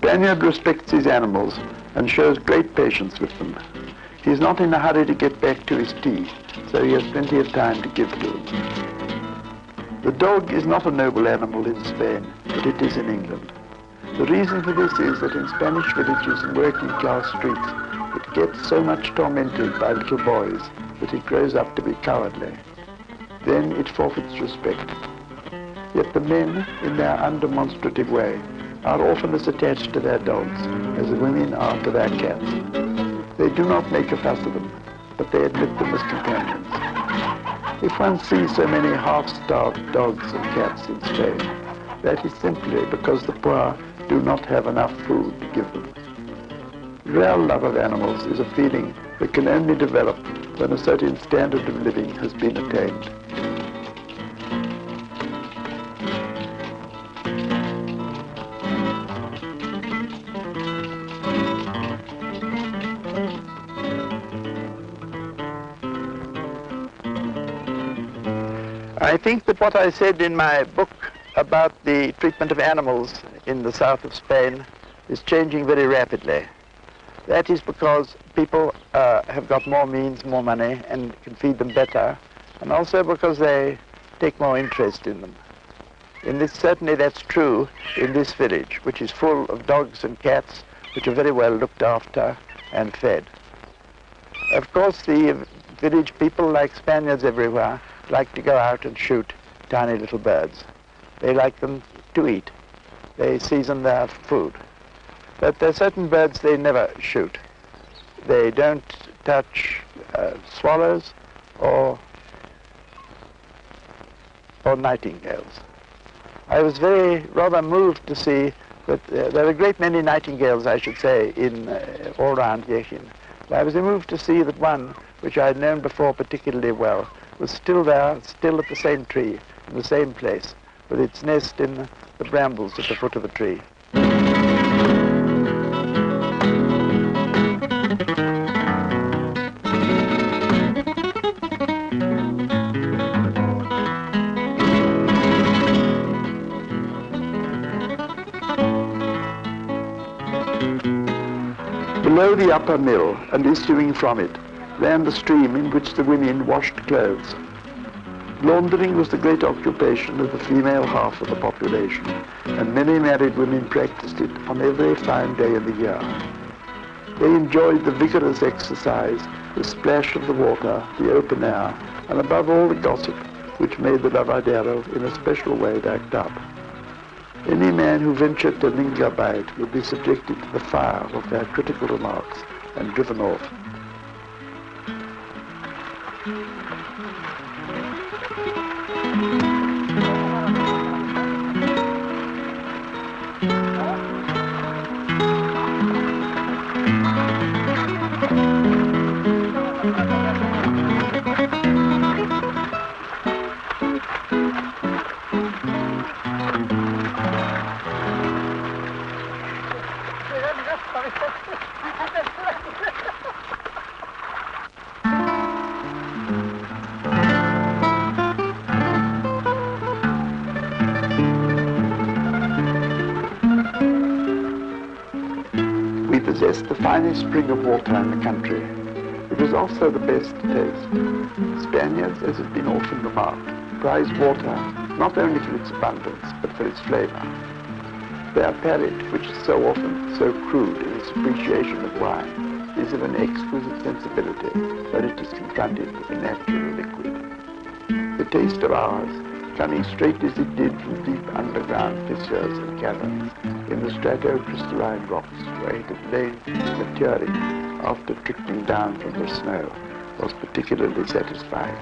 Spaniard respects his animals and shows great patience with them. He is not in a hurry to get back to his tea, so he has plenty of time to give to them. The dog is not a noble animal in Spain, but it is in England. The reason for this is that in Spanish villages and working class streets, it gets so much tormented by little boys that it grows up to be cowardly. Then it forfeits respect. Yet the men, in their undemonstrative way, are often as attached to their dogs as the women are to their cats. They do not make a fuss of them, but they admit them as companions. If one sees so many half-starved dogs and cats in Spain, that is simply because the poor do not have enough food to give them. Real love of animals is a feeling that can only develop when a certain standard of living has been attained. I think that what I said in my book about the treatment of animals in the south of Spain is changing very rapidly. That is because people have got more means, more money, and can feed them better, and also because they take more interest in them. Certainly that's true in this village, which is full of dogs and cats, which are very well looked after and fed. Of course, the village people, like Spaniards everywhere, like to go out and shoot tiny little birds. They like them to eat. They season their food. But there are certain birds they never shoot. They don't touch swallows or nightingales. I was rather moved to see that there are a great many nightingales, I should say, all around Yegen. I was moved to see that one, which I had known before particularly well, was still there, still at the same tree, in the same place, with its nest in the brambles at the foot of a tree. Below the upper mill and issuing from it ran the stream in which the women washed clothes. Laundering was the great occupation of the female half of the population, and many married women practiced it on every fine day in the year. They enjoyed the vigorous exercise, the splash of the water, the open air, and above all the gossip which made the lavadero in a special way backed up. Any man who ventured to linger by it would be subjected to the fire of their critical remarks and driven off. We possessed the finest spring of water in the country. It was also the best to taste. Spaniards, as has been often remarked, prize water not only for its abundance, but for its flavor. Their palate, which is so often so crude in its appreciation of wine, is of an exquisite sensibility when it is confronted with a natural liquid. The taste of ours, coming straight as it did from deep underground fissures and caverns, in the strato-crystalline rocks where it had lain maturing after trickling down from the snow, was particularly satisfying.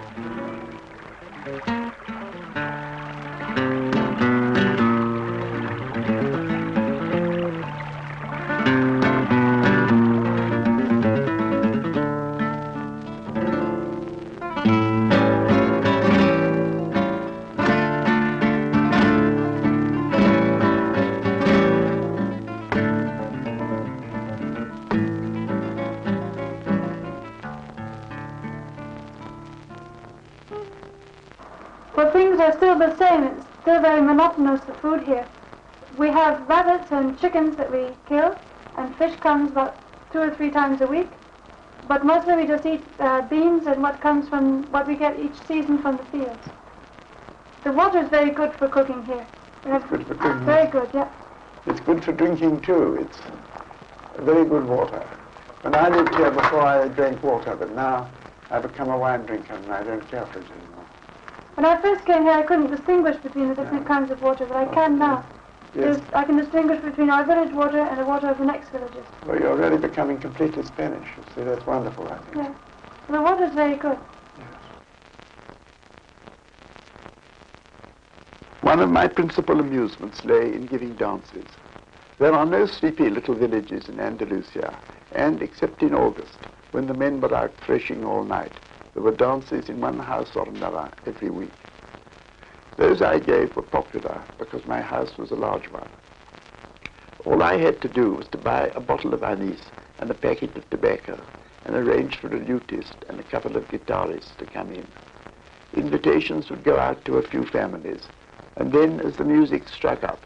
Well, things are still the same. It's still very monotonous, the food here. We have rabbits and chickens that we kill, and fish comes about 2 or 3 times a week. But mostly we just eat beans and what comes from what we get each season from the fields. The water is very good for cooking here. It's good for cooking. Very good, yeah. It's good for drinking too. It's very good water. When I lived here before, I drank water, but now I've become a wine drinker and I don't care for it anymore. When I first came here, I couldn't distinguish between the different kinds of water, but I can now. Yes. I can distinguish between our village water and the water of the next villages. Well, you're really becoming completely Spanish. You see, that's wonderful, I think. Yeah. Well, the water is very good. Yes. One of my principal amusements lay in giving dances. There are no sleepy little villages in Andalusia, and except in August, when the men were out threshing all night, there were dances in one house or another every week. Those I gave were popular because my house was a large one. All I had to do was to buy a bottle of anise and a packet of tobacco and arrange for a lutist and a couple of guitarists to come in. Invitations would go out to a few families, and then as the music struck up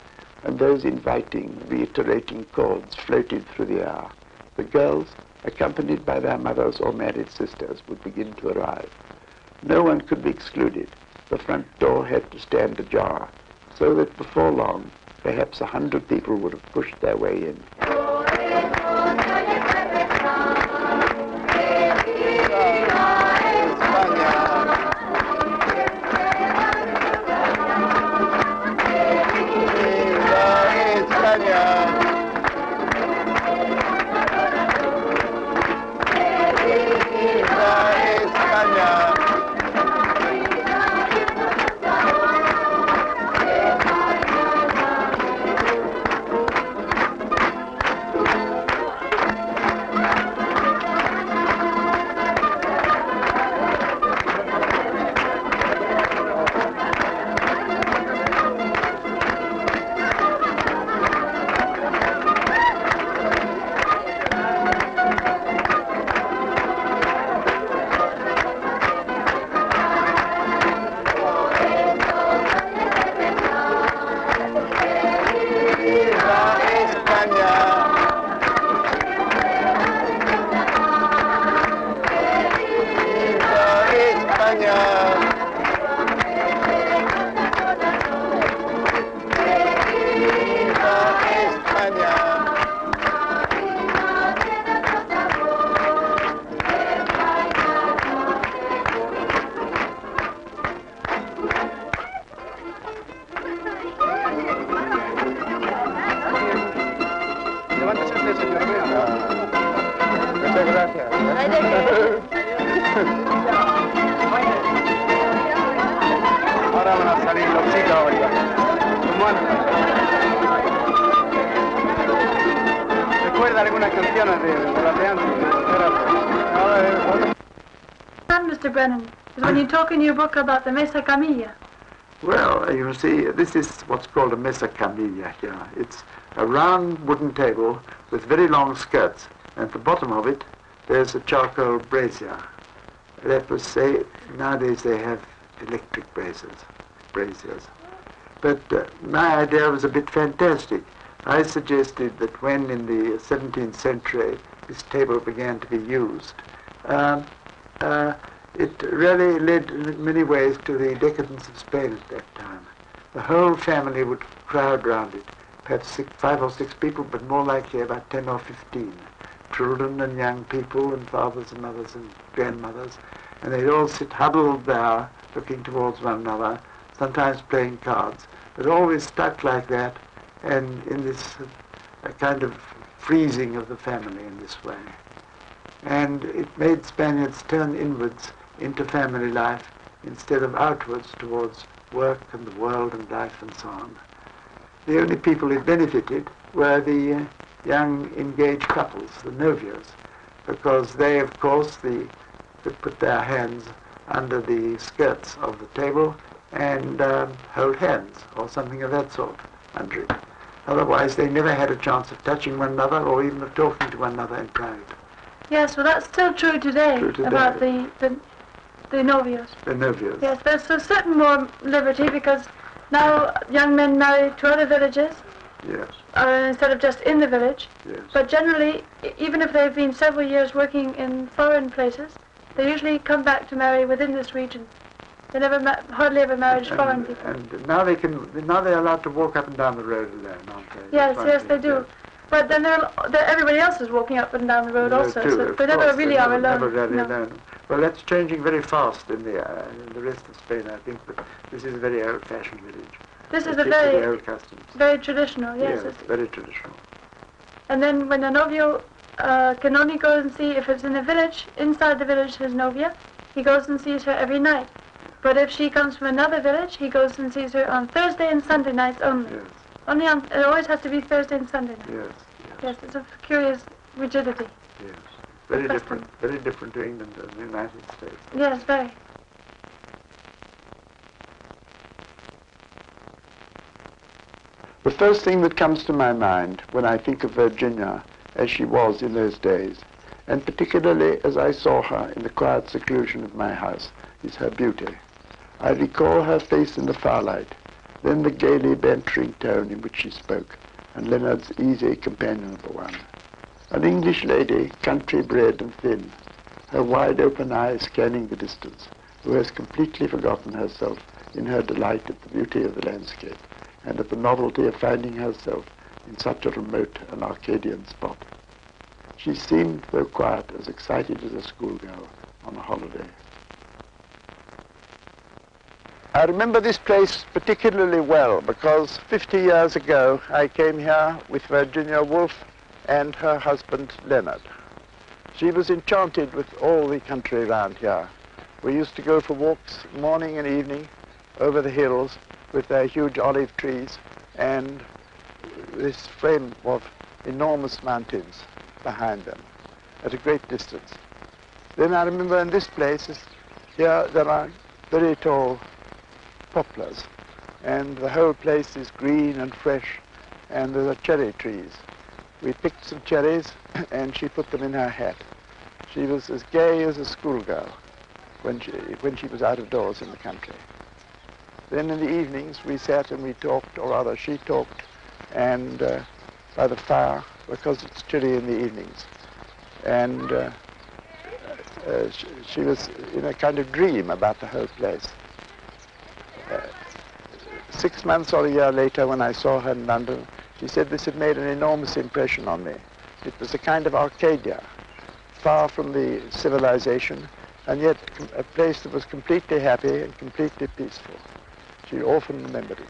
and those inviting, reiterating chords floated through the air, the girls, accompanied by their mothers or married sisters, would begin to arrive. No one could be excluded. The front door had to stand ajar, so that before long, perhaps 100 people would have pushed their way in. Mr. Brenan, is when you talk in your book about the mesa camilla. Well, you see, this is what's called a mesa camilla here. It's a round wooden table with very long skirts, and at the bottom of it, there's a charcoal brazier. That was, say, nowadays they have electric braziers. But my idea was a bit fantastic. I suggested that when in the 17th century this table began to be used, it really led in many ways to the decadence of Spain at that time. The whole family would crowd round it, perhaps 5 or 6 people, but more likely about 10 or 15. Children and young people and fathers and mothers and grandmothers, and they'd all sit huddled there looking towards one another, sometimes playing cards, but always stuck like that and in this kind of freezing of the family in this way. And it made Spaniards turn inwards into family life instead of outwards towards work and the world and life and so on. The only people it benefited were the young engaged couples, the novios, because they, of course, could put their hands under the skirts of the table and hold hands or something of that sort under it. Otherwise, they never had a chance of touching one another or even of talking to one another in private. Yes, well, that's still true today, about the novios. The novios. Yes, there's a certain more liberty because now young men marry to other villages, Yes. Instead of just in the village. Yes. But generally, even if they've been several years working in foreign places, they usually come back to marry within this region. They never hardly ever married foreign people. And now now they're allowed to walk up and down the road alone, aren't they? Yes, they do. Yes. But then everybody else is walking up and down the road also, too, so they never really are alone. Never really alone. Well, that's changing very fast in the rest of Spain. I think that this is a very old-fashioned village. This is a very old customs. Very traditional, yes. Yes, very traditional. And then when the novio can only go and see, if it's in the village, inside the village his novia, he goes and sees her every night. But if she comes from another village, he goes and sees her on Thursday and Sunday nights only. Yes. It always has to be Thursday and Sunday night. Yes. Yes, it's a curious rigidity. Yes. Very different to England and the United States. Yes, very. The first thing that comes to my mind when I think of Virginia as she was in those days, and particularly as I saw her in the quiet seclusion of my house, is her beauty. I recall her face in the firelight, then the gaily bantering tone in which she spoke, and Leonard's easy, companionable one. An English lady, country-bred and thin, her wide-open eyes scanning the distance, who has completely forgotten herself in her delight at the beauty of the landscape, and at the novelty of finding herself in such a remote and Arcadian spot. She seemed, though quiet, as excited as a schoolgirl on a holiday. I remember this place particularly well because 50 years ago I came here with Virginia Woolf and her husband Leonard. She was enchanted with all the country around here. We used to go for walks morning and evening over the hills with their huge olive trees and this frame of enormous mountains behind them at a great distance. Then I remember in this place, here there are very tall poplars, and the whole place is green and fresh, and there are cherry trees. We picked some cherries, and she put them in her hat. She was as gay as a schoolgirl when she was out of doors in the country. Then in the evenings we sat and we talked, or rather she talked, and by the fire, because it's chilly in the evenings. And she was in a kind of dream about the whole place. 6 months or a year later, when I saw her in London, she said this had made an enormous impression on me. It was a kind of Arcadia, far from the civilization, and yet a place that was completely happy and completely peaceful. She often remembered it.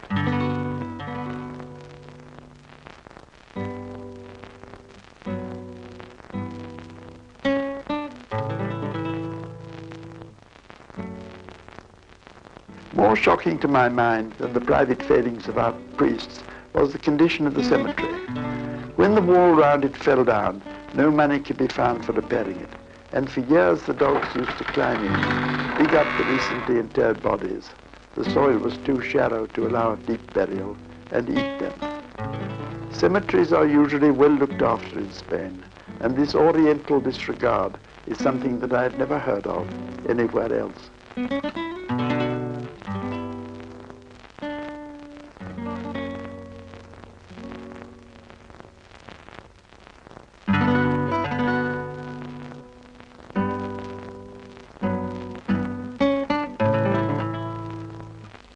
More shocking to my mind than the private failings of our priests was the condition of the cemetery. When the wall round it fell down, no money could be found for repairing it, and for years the dogs used to climb in, dig up the recently interred bodies. The soil was too shallow to allow a deep burial, and eat them. Cemeteries are usually well looked after in Spain, and this oriental disregard is something that I had never heard of anywhere else.